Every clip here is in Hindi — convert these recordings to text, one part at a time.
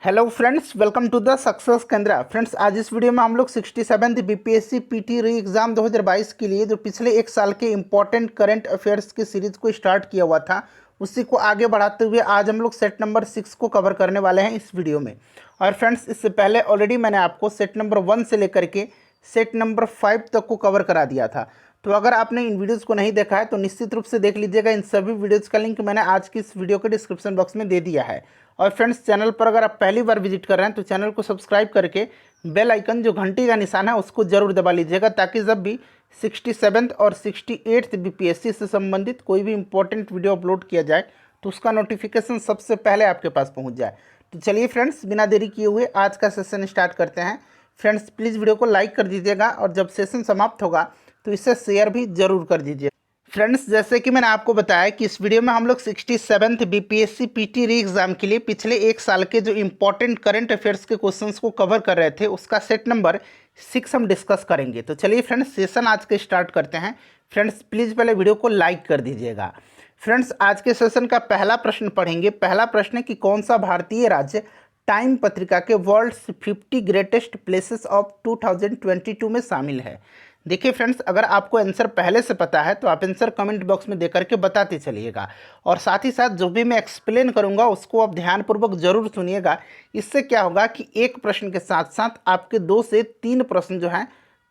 Hello friends, welcome to the success Kendra. Friends, आज इस वीडियो में हम लोग 67th बीपीएससी पीटी री एग्ज़ाम 2022 के लिए जो पिछले एक साल के इम्पोर्टेंट करंट अफेयर्स की सीरीज़ को स्टार्ट किया हुआ था, उसी को आगे बढ़ाते हुए आज हम लोग सेट नंबर 6 को कवर करने वाले हैं इस वीडियो में। और फ्रेंड्स, इससे पहले ऑलरेडी मैंने आपको सेट नंबर 1 से लेकर के सेट नंबर 5 तक को कवर करा दिया था। तो अगर आपने इन वीडियोस को नहीं देखा है तो निश्चित रूप से देख लीजिएगा। इन सभी वीडियोस का लिंक मैंने आज की इस वीडियो के डिस्क्रिप्शन बॉक्स में दे दिया है। और फ्रेंड्स, चैनल पर अगर आप पहली बार विजिट कर रहे हैं तो चैनल को सब्सक्राइब करके बेल आइकन जो घंटी का निशान है उसको जरूर दबा लीजिएगा, ताकि जब भी 67th और 68th बीपीएससी से संबंधित कोई भी इंपॉर्टेंट वीडियो अपलोड किया जाए तो उसका नोटिफिकेशन सबसे पहले आपके पास पहुंच जाए। तो चलिए फ्रेंड्स, बिना देरी किए हुए आज का सेशन स्टार्ट करते हैं। फ्रेंड्स, प्लीज़ वीडियो को लाइक कर दीजिएगा और जब सेशन समाप्त होगा तो इसे शेयर भी जरूर कर दीजिए। फ्रेंड्स, जैसे कि मैंने आपको बताया कि इस वीडियो में हम लोग 67th बीपीएससी पीटी री एग्ज़ाम के लिए पिछले एक साल के जो इंपॉर्टेंट करंट अफेयर्स के क्वेश्चंस को कवर कर रहे थे, उसका सेट नंबर 6 हम डिस्कस करेंगे। तो चलिए फ्रेंड्स, सेशन आज के स्टार्ट करते हैं। फ्रेंड्स, प्लीज़ पहले वीडियो को लाइक कर दीजिएगा। फ्रेंड्स, आज के सेशन का पहला प्रश्न पढ़ेंगे। पहला प्रश्न है कि कौन सा भारतीय राज्य टाइम पत्रिका के वर्ल्ड्स 50 ग्रेटेस्ट प्लेसेस ऑफ 2022 में शामिल है। देखिए फ्रेंड्स, अगर आपको आंसर पहले से पता है तो आप आंसर कमेंट बॉक्स में दे करके बताते चलिएगा, और साथ ही साथ जो भी मैं एक्सप्लेन करूंगा उसको आप ध्यानपूर्वक जरूर सुनिएगा। इससे क्या होगा कि एक प्रश्न के साथ साथ आपके 2 से 3 प्रश्न जो हैं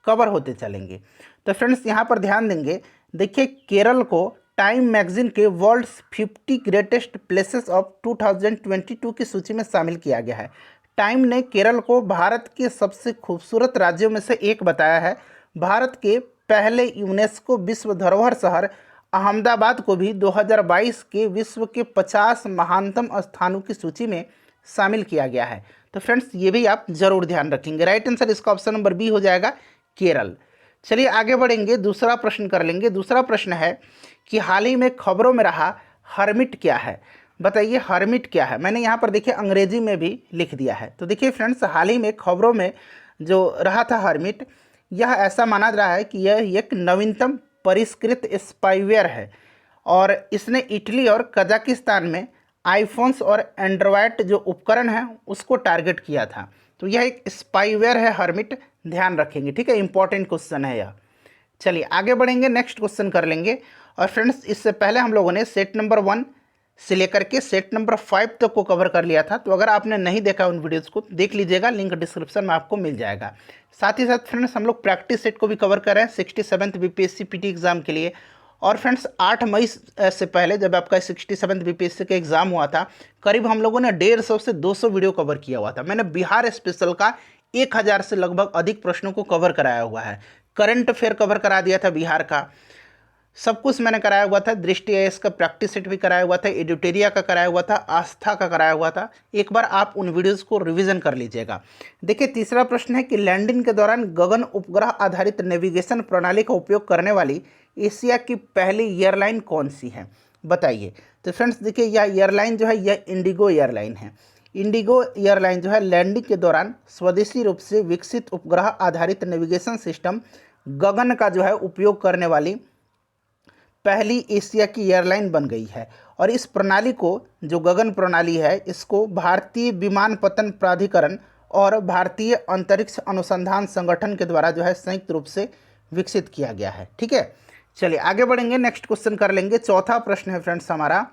कवर होते चलेंगे। तो फ्रेंड्स, यहाँ पर ध्यान देंगे। देखिए, केरल को टाइम मैगजीन के वर्ल्ड्स 50 ग्रेटेस्ट प्लेसेस ऑफ 2022 की सूची में शामिल किया गया है। टाइम ने केरल को भारत के सबसे खूबसूरत राज्यों में से एक बताया है। भारत के पहले यूनेस्को विश्व धरोहर शहर अहमदाबाद को भी 2022 के विश्व के 50 महानतम स्थानों की सूची में शामिल किया गया है। तो फ्रेंड्स, ये भी आप जरूर ध्यान रखेंगे। राइट आंसर इसका ऑप्शन नंबर बी हो जाएगा, केरल। चलिए आगे बढ़ेंगे, दूसरा प्रश्न कर लेंगे। दूसरा प्रश्न है कि हाल ही में खबरों में रहा हर्मिट क्या है। बताइए, हर्मिट क्या है। मैंने यहाँ पर देखिए अंग्रेजी में भी लिख दिया है। तो देखिए फ्रेंड्स, हाल ही में खबरों में जो रहा था हर्मिट, यह ऐसा माना जा रहा है कि यह एक नवीनतम परिष्कृत स्पाईवेयर है, और इसने इटली और कजाकिस्तान में आईफोन्स और एंड्रॉयड जो उपकरण हैं उसको टारगेट किया था। तो यह एक स्पाईवेयर है हर्मिट, ध्यान रखेंगे। ठीक है, इंपॉर्टेंट क्वेश्चन है यह। चलिए आगे बढ़ेंगे, नेक्स्ट क्वेश्चन कर लेंगे। और फ्रेंड्स, इससे पहले हम लोगों ने सेट नंबर 1 से लेकर के सेट नंबर 5 तक को कवर कर लिया था। तो अगर आपने नहीं देखा उन वीडियोज़ को देख लीजिएगा, लिंक डिस्क्रिप्शन में आपको मिल जाएगा। साथ ही साथ फ्रेंड्स, हम लोग प्रैक्टिस सेट को भी कवर कर रहे हैं 67th बीपीएससी पीटी एग्ज़ाम के लिए। और फ्रेंड्स, 8 मई से पहले जब आपका 67th बीपीएससी का एग्ज़ाम हुआ था, करीब हम लोगों ने 150 से 200 वीडियो कवर किया हुआ था। मैंने बिहार स्पेशल का 1000 से लगभग अधिक प्रश्नों को कवर कराया हुआ है। करंट अफेयर कवर करा दिया था बिहार का, सब कुछ मैंने कराया हुआ था। दृष्टि आईएएस का प्रैक्टिस सेट भी कराया हुआ था, एडिटोरिया का कराया हुआ था, आस्था का कराया हुआ था। एक बार आप उन वीडियोस को रिवीजन कर लीजिएगा। देखिए, तीसरा प्रश्न है कि लैंडिंग के दौरान गगन उपग्रह आधारित नेविगेशन प्रणाली का उपयोग करने वाली एशिया की पहली एयरलाइन कौन सी है। बताइए। तो फ्रेंड्स देखिए, यह एयरलाइन जो है यह इंडिगो एयरलाइन है। इंडिगो एयरलाइन जो है लैंडिंग के दौरान स्वदेशी रूप से विकसित उपग्रह आधारित नेविगेशन सिस्टम गगन का जो है उपयोग करने वाली पहली एशिया की एयरलाइन बन गई है। और इस प्रणाली को, जो गगन प्रणाली है, इसको भारतीय विमानपत्तन प्राधिकरण और भारतीय अंतरिक्ष अनुसंधान संगठन के द्वारा जो है संयुक्त रूप से विकसित किया गया है। ठीक है, चलिए आगे बढ़ेंगे, नेक्स्ट क्वेश्चन कर लेंगे। चौथा प्रश्न है फ्रेंड्स हमारा,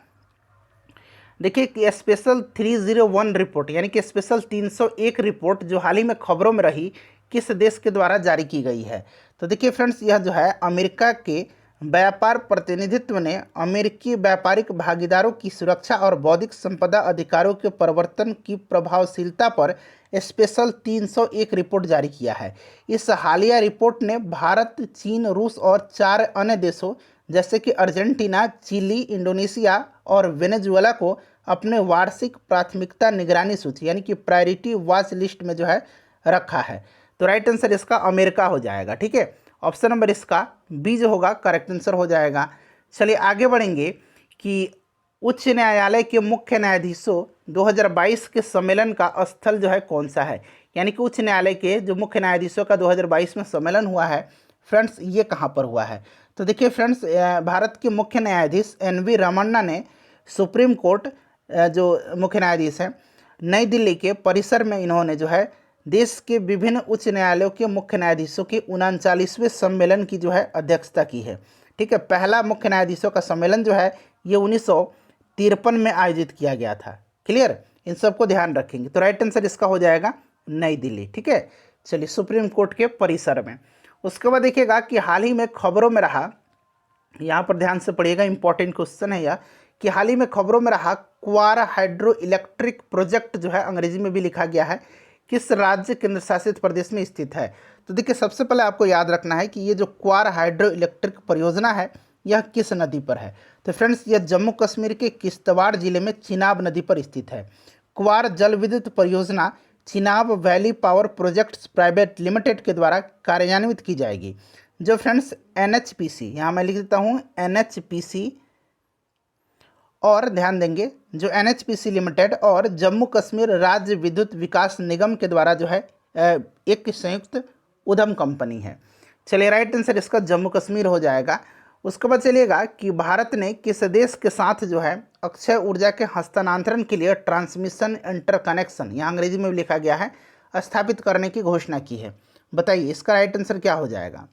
देखिए कि स्पेशल 301 रिपोर्ट यानी कि स्पेशल 301 रिपोर्ट जो हाल ही में खबरों में रही, किस देश के द्वारा जारी की गई है। तो देखिए फ्रेंड्स, यह जो है अमेरिका के व्यापार प्रतिनिधित्व ने अमेरिकी व्यापारिक भागीदारों की सुरक्षा और बौद्धिक संपदा अधिकारों के परिवर्तन की प्रभावशीलता पर स्पेशल 301 रिपोर्ट जारी किया है। इस हालिया रिपोर्ट ने भारत, चीन, रूस और 4 अन्य देशों जैसे कि अर्जेंटीना, चिली, इंडोनेशिया और वेनेजुएला को अपने वार्षिक प्राथमिकता निगरानी सूची यानी कि प्रायोरिटी वॉच लिस्ट में जो है रखा है। तो राइट आंसर इसका अमेरिका हो जाएगा। ठीक है, ऑप्शन नंबर इसका बी जो होगा करेक्ट आंसर हो जाएगा। चलिए आगे बढ़ेंगे कि उच्च न्यायालय के मुख्य न्यायाधीशों 2022 के सम्मेलन का स्थल जो है कौन सा है। यानी कि उच्च न्यायालय के जो मुख्य न्यायाधीशों का 2022 में सम्मेलन हुआ है, फ्रेंड्स ये कहाँ पर हुआ है। तो देखिए फ्रेंड्स, भारत के मुख्य न्यायाधीश NV रमन्ना ने सुप्रीम कोर्ट जो मुख्य न्यायाधीश हैं नई दिल्ली के परिसर में इन्होंने जो है देश के विभिन्न उच्च न्यायालयों के मुख्य न्यायाधीशों के 39वें सम्मेलन की जो है अध्यक्षता की है। ठीक है, पहला मुख्य न्यायाधीशों का सम्मेलन जो है ये 1953 में आयोजित किया गया था। क्लियर, इन सबको ध्यान रखेंगे। तो राइट आंसर इसका हो जाएगा नई दिल्ली। ठीक है, चलिए सुप्रीम कोर्ट के परिसर में। उसके बाद देखिएगा कि हाल ही में खबरों में रहा, यहाँ पर ध्यान से पढ़िएगा, इंपॉर्टेंट क्वेश्चन है यह, कि हाल ही में खबरों में रहा क्वार हाइड्रो इलेक्ट्रिक प्रोजेक्ट जो है, अंग्रेजी में भी लिखा गया है, किस राज्य केंद्र शासित प्रदेश में स्थित है। तो देखिए सबसे पहले आपको याद रखना है कि ये जो क्वार हाइड्रो इलेक्ट्रिक परियोजना है यह किस नदी पर है। तो फ्रेंड्स यह जम्मू कश्मीर के किश्तवाड़ जिले में चिनाब नदी पर स्थित है। क्वार जल विद्युत परियोजना Chenab valley power projects private limited के द्वारा कार्यान्वित की जाएगी। जो फ्रेंड्स NHPC, यहाँ मैं लिख देता हूँ NHPC, और ध्यान देंगे जो NHPC लिमिटेड और जम्मू कश्मीर राज्य विद्युत विकास निगम के द्वारा जो है एक संयुक्त उद्यम कंपनी है। चलिए राइट आंसर इसका जम्मू कश्मीर हो जाएगा। उसके बाद चलिएगा कि भारत ने किस देश के साथ जो है अक्षय ऊर्जा के हस्तांतरण के लिए ट्रांसमिशन इंटरकनेक्शन, यहाँ अंग्रेजी में भी लिखा गया है, स्थापित करने की घोषणा की है। बताइए इसका राइट आंसर क्या हो जाएगा।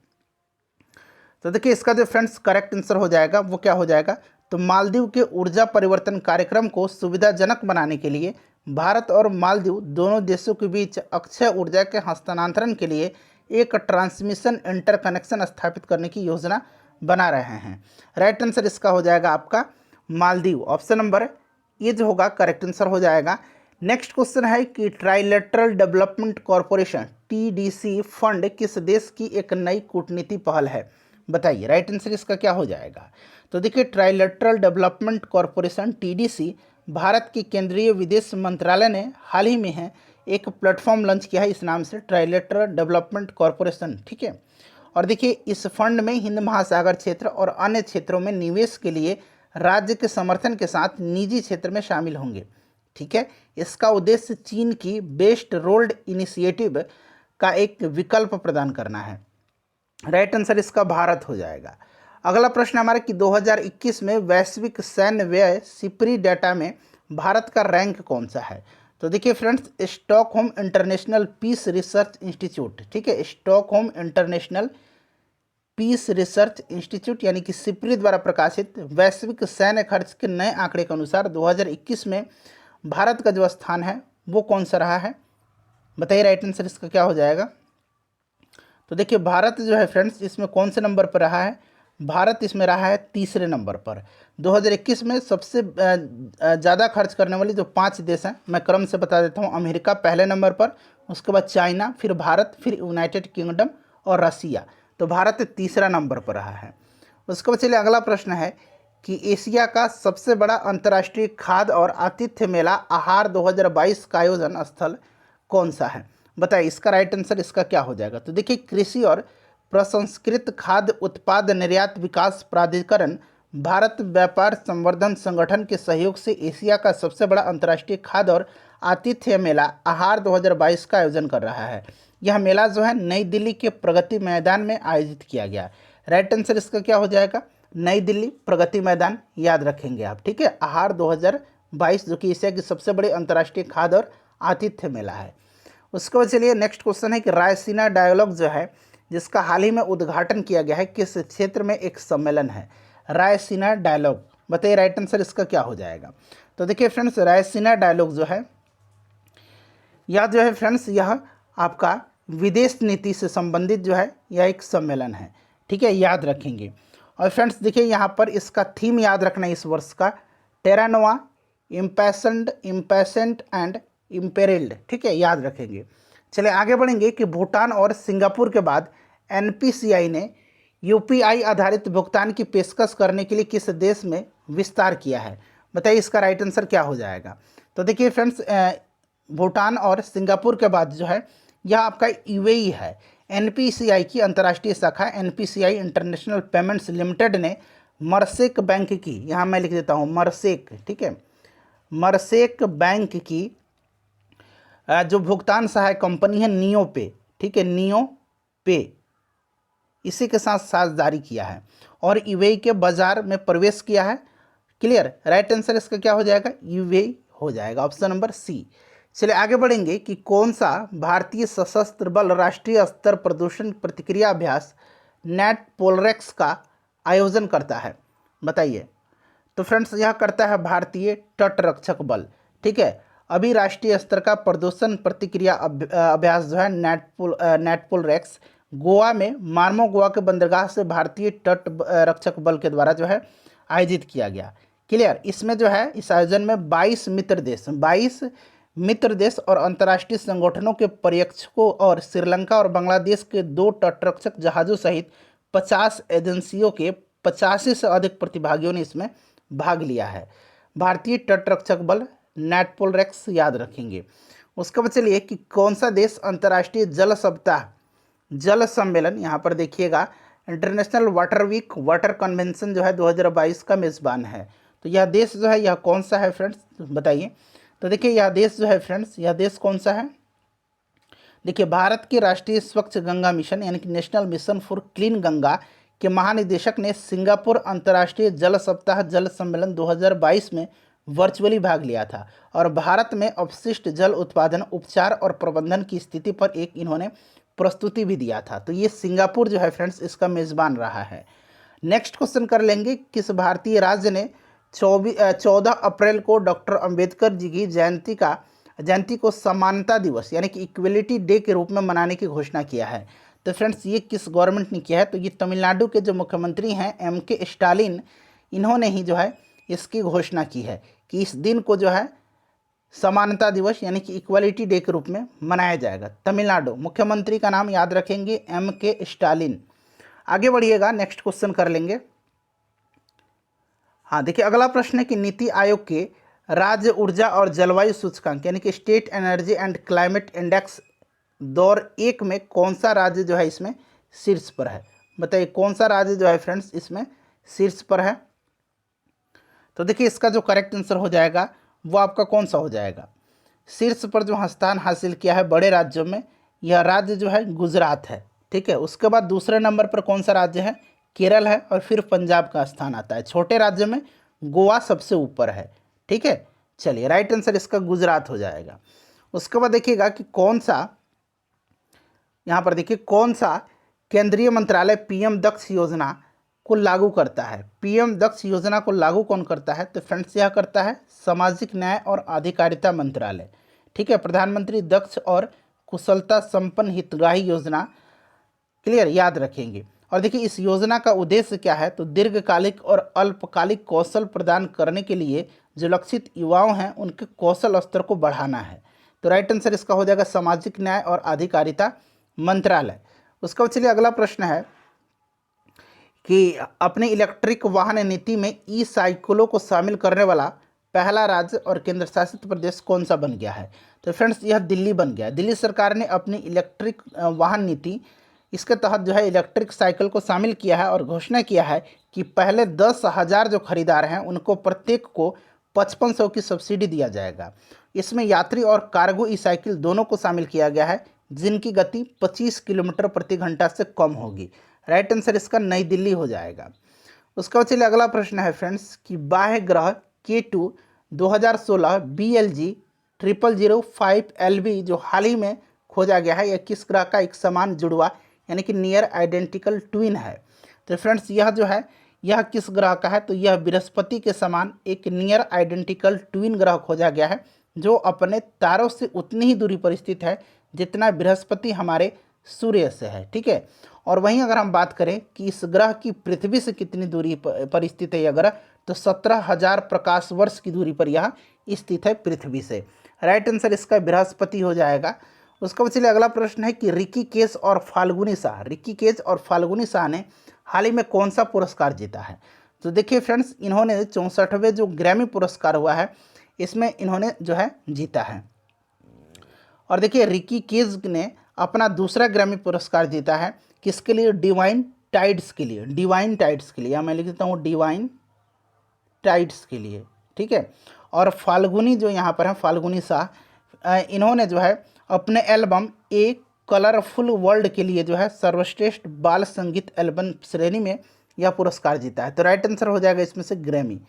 तो देखिए इसका जो फ्रेंड्स करेक्ट आंसर हो जाएगा वो क्या हो जाएगा, तो मालदीव के ऊर्जा परिवर्तन कार्यक्रम को सुविधाजनक बनाने के लिए भारत और मालदीव दोनों देशों के बीच अक्षय ऊर्जा के हस्तांतरण के लिए एक ट्रांसमिशन इंटरकनेक्शन स्थापित करने की योजना बना रहे हैं। राइट आंसर इसका हो जाएगा आपका मालदीव, ऑप्शन नंबर ये जो होगा करेक्ट आंसर हो जाएगा। नेक्स्ट क्वेश्चन है कि trilateral development corporation TDC fund किस देश की एक नई कूटनीति पहल है। बताइए राइट आंसर इसका क्या हो जाएगा। तो देखिए trilateral development corporation TDC Bharat के केंद्रीय विदेश मंत्रालय ने हाल ही में है एक प्लेटफॉर्म लॉन्च किया है इस नाम से ट्राइलेटरल डेवलपमेंट कॉरपोरेशन। ठीक है, और देखिए इस फंड में हिंद महासागर क्षेत्र और अन्य क्षेत्रों में निवेश के लिए राज्य के समर्थन के साथ निजी क्षेत्र में शामिल होंगे। ठीक है, इसका उद्देश्य चीन की बेस्ट रोल्ड इनिशिएटिव का एक विकल्प प्रदान करना है। राइट आंसर इसका भारत हो जाएगा। अगला प्रश्न हमारा कि 2021 में वैश्विक सैन्य व्यय सिपरी डाटा में भारत का रैंक कौन सा है। तो देखिए friends Stockholm International Peace Research Institute, ठीक है, Stockholm International Peace Research Institute यानी कि सिपरी द्वारा प्रकाशित वैश्विक सैन्य खर्च के नए आंकड़े के अनुसार 2021 में भारत का जो स्थान है वो कौन सा रहा है। बताइए राइट आंसर इसका क्या हो जाएगा। तो देखिए भारत जो है फ्रेंड्स इसमें कौन से नंबर पर रहा है, भारत इसमें रहा है तीसरे नंबर पर। 2021 में सबसे ज़्यादा खर्च करने वाली जो 5 देश हैं मैं क्रम से बता देता हूँ। अमेरिका पहले नंबर पर, उसके बाद चाइना, फिर भारत, फिर यूनाइटेड किंगडम और रसिया। तो भारत तीसरा नंबर पर रहा है। उसके बाद चलिए अगला प्रश्न है कि एशिया का सबसे बड़ा अंतर्राष्ट्रीय खाद्य और आतिथ्य मेला आहार 2022 का आयोजन स्थल कौन सा है। बताइए इसका राइट आंसर इसका क्या हो जाएगा। तो देखिए कृषि और प्रसंस्कृत खाद्य उत्पाद निर्यात विकास प्राधिकरण भारत व्यापार संवर्धन संगठन के सहयोग से एशिया का सबसे बड़ा अंतर्राष्ट्रीय खाद्य और आतिथ्य मेला आहार 2022 का आयोजन कर रहा है। यह मेला जो है नई दिल्ली के प्रगति मैदान में आयोजित किया गया। राइट आंसर इसका क्या हो जाएगा, नई दिल्ली प्रगति मैदान, याद रखेंगे आप। ठीक है, आहार 2022 जो कि एशिया की सबसे बड़ी अंतर्राष्ट्रीय खाद्य और आतिथ्य मेला है। उसके बाद चलिए नेक्स्ट क्वेश्चन है कि रायसीना डायलॉग जो है जिसका हाल ही में उद्घाटन किया गया है किस क्षेत्र में एक सम्मेलन है। रायसीना डायलॉग, बताइए राइट आंसर इसका क्या हो जाएगा। तो देखिए फ्रेंड्स रायसीना डायलॉग जो है फ्रेंड्स यह आपका विदेश नीति से संबंधित जो है यह एक सम्मेलन है। ठीक है, याद रखेंगे। और फ्रेंड्स देखिए यहाँ पर इसका थीम याद रखना है इस वर्ष का, टेरानोआ इम्पैशेंट एंड इम्पेरिल्ड। ठीक है, याद रखेंगे। चलिए आगे बढ़ेंगे कि भूटान और सिंगापुर के बाद NPCI ने UPI आधारित भुगतान की पेशकश करने के लिए किस देश में विस्तार किया है। बताइए इसका राइट आंसर क्या हो जाएगा। तो देखिए फ्रेंड्स भूटान और सिंगापुर के बाद जो है यह आपका UAE है। NPCI की अंतर्राष्ट्रीय शाखा NPCI इंटरनेशनल पेमेंट्स लिमिटेड ने मरसेक बैंक की, यहाँ मैं लिख देता हूँ मरसेक, ठीक है, मरसेक बैंक की जो भुगतान सहायक कंपनी है नियो पे, ठीक है, नियो पे, इसी के साथ साझेदारी किया है और UAE के बाजार में प्रवेश किया है। क्लियर, राइट आंसर इसका क्या हो जाएगा, UAE हो जाएगा, ऑप्शन नंबर C। चलिए आगे बढ़ेंगे कि कौन सा भारतीय सशस्त्र बल राष्ट्रीय स्तर प्रदूषण प्रतिक्रिया अभ्यास नेट पोलरेक्स का आयोजन करता है, बताइए। तो फ्रेंड्स यह करता है भारतीय तटरक्षक बल, ठीक है। अभी राष्ट्रीय स्तर का प्रदूषण प्रतिक्रिया अभ्यास जो है नेटपोलरेक्स गोवा में मार्मो गोवा के बंदरगाह से भारतीय तट रक्षक बल के द्वारा जो है आयोजित किया गया। क्लियर। इसमें जो है इस आयोजन में 22 मित्र देश और अंतर्राष्ट्रीय संगठनों के पर्यवेक्षकों और श्रीलंका और बांग्लादेश के 2 तटरक्षक जहाज़ों सहित 50 एजेंसियों के 85 से अधिक प्रतिभागियों ने इसमें भाग लिया है। भारतीय तटरक्षक बल नेटपोलरेक्स याद रखेंगे। उसके बाद चलिए कि कौन सा देश अंतर्राष्ट्रीय जल सप्ताह जल सम्मेलन, यहाँ पर देखिएगा International Water Week Water Convention जो है 2022 का मेज़बान है। तो यह देश जो है यह कौन सा है फ्रेंड्स, बताइए। तो देखिए यह देश जो है फ्रेंड्स, यह देश कौन सा है। देखिए भारत के राष्ट्रीय स्वच्छ गंगा मिशन यानी कि national mission for clean Ganga के महानिदेशक ने सिंगापुर अंतर्राष्ट्रीय जल सप्ताह जल सम्मेलन 2022 में वर्चुअली भाग लिया था और भारत में अपशिष्ट जल उत्पादन, उपचार और प्रबंधन की स्थिति पर एक इन्होंने प्रस्तुति भी दिया था। तो ये सिंगापुर जो है फ्रेंड्स इसका मेज़बान रहा है। नेक्स्ट क्वेश्चन कर लेंगे, किस भारतीय राज्य ने 14 अप्रैल को डॉक्टर अंबेडकर जी की जयंती को समानता दिवस यानी कि इक्वलिटी डे के रूप में मनाने की घोषणा किया है। तो फ्रेंड्स ये किस गवर्नमेंट ने किया है, तो ये तमिलनाडु के जो मुख्यमंत्री हैं MK स्टालिन, इन्होंने ही जो है इसकी घोषणा की है कि इस दिन को जो है समानता दिवस यानी कि इक्वलिटी डे के रूप में मनाया जाएगा। तमिलनाडु, मुख्यमंत्री का नाम याद रखेंगे MK स्टालिन। आगे बढ़िएगा, नेक्स्ट क्वेश्चन कर लेंगे। हाँ देखिए अगला प्रश्न है कि नीति आयोग के राज्य ऊर्जा और जलवायु सूचकांक यानी कि state energy and climate index दौर 1 में कौन सा राज्य जो है इसमें शीर्ष पर है, बताइए कौन सा राज्य जो है फ्रेंड्स इसमें शीर्ष पर है। तो देखिए इसका जो करेक्ट आंसर हो जाएगा वो आपका कौन सा हो जाएगा, शीर्ष पर जो स्थान हासिल किया है बड़े राज्यों में यह राज्य जो है गुजरात है, ठीक है। उसके बाद दूसरे नंबर पर कौन सा राज्य है, केरल है, और फिर पंजाब का स्थान आता है। छोटे राज्य में गोवा सबसे ऊपर है, ठीक है। चलिए राइट आंसर इसका गुजरात हो जाएगा। उसके बाद देखिएगा कि कौन सा, यहाँ पर देखिए कौन सा केंद्रीय मंत्रालय PM दक्ष योजना को लागू करता है। PM दक्ष योजना को लागू कौन करता है, तो फ्रेंड्स यह करता है सामाजिक न्याय और अधिकारिता मंत्रालय, ठीक है। प्रधानमंत्री दक्ष और कुशलता संपन्न हितग्राही योजना, क्लियर, याद रखेंगे। और देखिए इस योजना का उद्देश्य क्या है, तो दीर्घकालिक और अल्पकालिक कौशल प्रदान करने के लिए जो लक्षित युवाओं हैं उनके कौशल स्तर को बढ़ाना है। तो राइट आंसर इसका हो जाएगा सामाजिक न्याय और अधिकारिता मंत्रालय। उसका चलिए अगला प्रश्न है कि अपने इलेक्ट्रिक वाहन नीति में ई-साइकिलों को शामिल करने वाला पहला राज्य और केंद्र शासित प्रदेश कौन सा बन गया है, तो फ्रेंड्स यह दिल्ली बन गया। दिल्ली सरकार ने अपनी इलेक्ट्रिक वाहन नीति इसके तहत जो है इलेक्ट्रिक साइकिल को शामिल किया है और घोषणा किया है कि पहले 10,000 जो खरीदार हैं उनको प्रत्येक को 5500 की सब्सिडी दिया जाएगा। इसमें यात्री और कार्गो ई साइकिल दोनों को शामिल किया गया है जिनकी गति 25 किलोमीटर प्रति घंटा से कम होगी। राइट आंसर इसका नई दिल्ली हो जाएगा। उसका चलिए अगला प्रश्न है फ्रेंड्स कि बाह्य ग्रह K2 2016 BLG 0005 LB जो हाल ही में खोजा गया है, यह किस ग्रह का एक समान जुड़वा यानी कि नियर आइडेंटिकल ट्विन है। तो फ्रेंड्स यह जो है यह किस ग्रह का है, तो यह बृहस्पति के समान एक नियर आइडेंटिकल ट्विन ग्रह खोजा गया है जो अपने तारों से उतनी ही दूरी पर स्थित है जितना बृहस्पति हमारे सूर्य से है, ठीक है। और वहीं अगर हम बात करें कि इस ग्रह की पृथ्वी से कितनी दूरी पर स्थित है यह ग्रह, तो 17,000 प्रकाश वर्ष की दूरी पर यह स्थित है पृथ्वी से। राइट आंसर इसका बृहस्पति हो जाएगा। उसका चलिए अगला प्रश्न है कि रिकी केज और फाल्गुनी शाह ने हाल ही में कौन सा पुरस्कार जीता है। तो देखिए फ्रेंड्स इन्होंने 64वें जो ग्रैमी पुरस्कार हुआ है इसमें इन्होंने जो है जीता है। और देखिए रिकी केज ने अपना दूसरा ग्रैमी पुरस्कार जीता है किसके लिए, डिवाइन टाइड्स के लिए, या मैं लिख देता हूँ डिवाइन टाइड्स के लिए, ठीक है। और फाल्गुनी जो यहाँ पर है फाल्गुनी शाह, इन्होंने जो है अपने एल्बम ए कलरफुल वर्ल्ड के लिए जो है सर्वश्रेष्ठ बाल संगीत एल्बम श्रेणी में यह पुरस्कार जीता है। तो राइट आंसर हो जाएगा इसमें से ग्रैमी।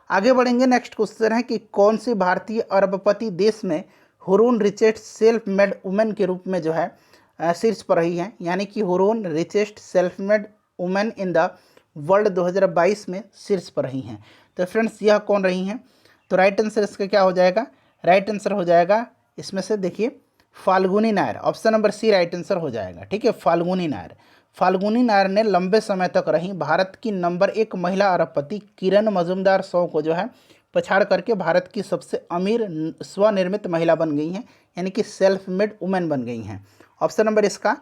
आगे बढ़ेंगे, नेक्स्ट क्वेश्चन है कि कौन सी भारतीय अरबपति देश में Hurun richest self made women के रूप में जो है शीर्ष पर रही हैं, यानी कि Hurun richest self made women in the world 2022 में शीर्ष पर रही हैं। तो फ्रेंड्स यह कौन रही हैं? तो राइट आंसर इसका क्या हो जाएगा? राइट आंसर हो जाएगा इसमें से देखिए Falguni Nayar, option number c right answer हो जाएगा। ठीक है, फाल्गुनी नायर। फाल्गुनी नायर ने लंबे समय तक रही भारत की नंबर 1 महिला अरबपति किरण मजूमदार शॉ को जो है पछाड़ करके भारत की सबसे अमीर स्वनिर्मित महिला बन गई हैं, यानी कि सेल्फ मेड वुमेन बन गई हैं। ऑप्शन नंबर इसका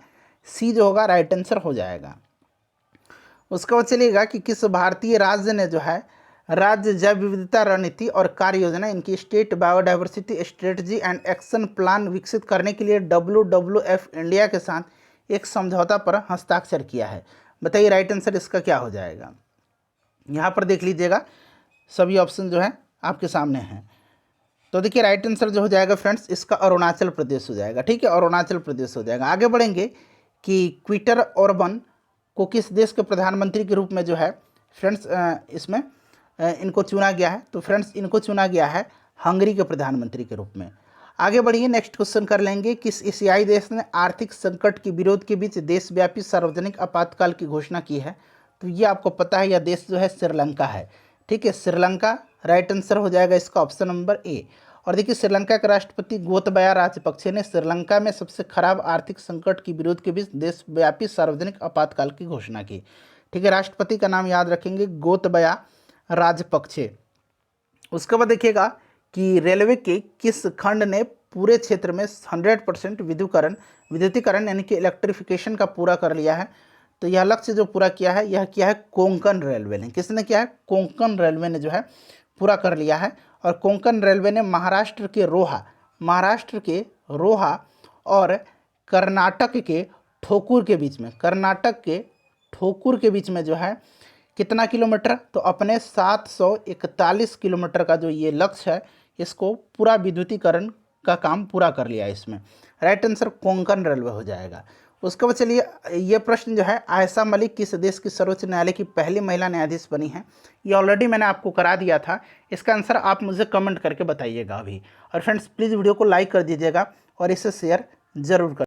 सी जो होगा राइट आंसर हो जाएगा। उसके बाद चलिएगा कि किस भारतीय राज्य ने जो है राज्य जैव विविधता रणनीति और कार्य योजना, इनकी state biodiversity strategy and action plan विकसित करने के लिए WWF इंडिया के साथ एक समझौता पर हस्ताक्षर किया है। बताइए राइट आंसर इसका क्या हो जाएगा? यहाँ पर देख लीजिएगा सभी ऑप्शन जो है आपके सामने हैं। तो देखिए राइट आंसर जो हो जाएगा फ्रेंड्स इसका अरुणाचल प्रदेश हो जाएगा। ठीक है, अरुणाचल प्रदेश हो जाएगा। आगे बढ़ेंगे कि क्विटर ऑर्बन को किस देश के प्रधानमंत्री के रूप में जो है फ्रेंड्स इसमें इनको चुना गया है? तो फ्रेंड्स इनको चुना गया है हंगरी के प्रधानमंत्री के रूप में। आगे बढ़िए, नेक्स्ट क्वेश्चन कर लेंगे, किस एशियाई देश ने आर्थिक संकट के विरोध के बीच देशव्यापी सार्वजनिक आपातकाल की घोषणा की है? तो ये आपको पता है, यह देश जो है श्रीलंका है। ठीक है, श्रीलंका राइट आंसर हो जाएगा इसका ऑप्शन नंबर ए। और देखिए श्रीलंका के राष्ट्रपति गोतबाया राजपक्षे ने श्रीलंका में सबसे खराब आर्थिक संकट के विरोध के बीच देशव्यापी सार्वजनिक आपातकाल की घोषणा की। ठीक है, राष्ट्रपति का नाम याद रखेंगे, गोतबाया राजपक्षे। उसके बाद देखिएगा कि रेलवे के किस खंड ने पूरे क्षेत्र में 100% विद्युतीकरण यानी कि इलेक्ट्रिफिकेशन का पूरा कर लिया है? तो यह लक्ष्य जो पूरा किया है यह किया है कोंकण रेलवे ने। किसने किया है? कोंकण रेलवे ने जो है पूरा कर लिया है। और कोंकण रेलवे ने महाराष्ट्र के रोहा और कर्नाटक के ठोकुर के बीच में जो है कितना किलोमीटर? तो अपने 741 किलोमीटर का जो ये लक्ष्य है इसको पूरा विद्युतीकरण का काम पूरा कर लिया है इसमें। राइट आंसर कोंकण रेलवे हो जाएगा। उसके बाद चलिए ये प्रश्न जो है, आयशा मलिक किस देश की सर्वोच्च न्यायालय की पहली महिला न्यायाधीश बनी है? ये ऑलरेडी मैंने आपको करा दिया था। इसका आंसर आप मुझे कमेंट करके बताइएगा अभी। और फ्रेंड्स प्लीज़ वीडियो को लाइक कर दीजिएगा और इसे शेयर जरूर कर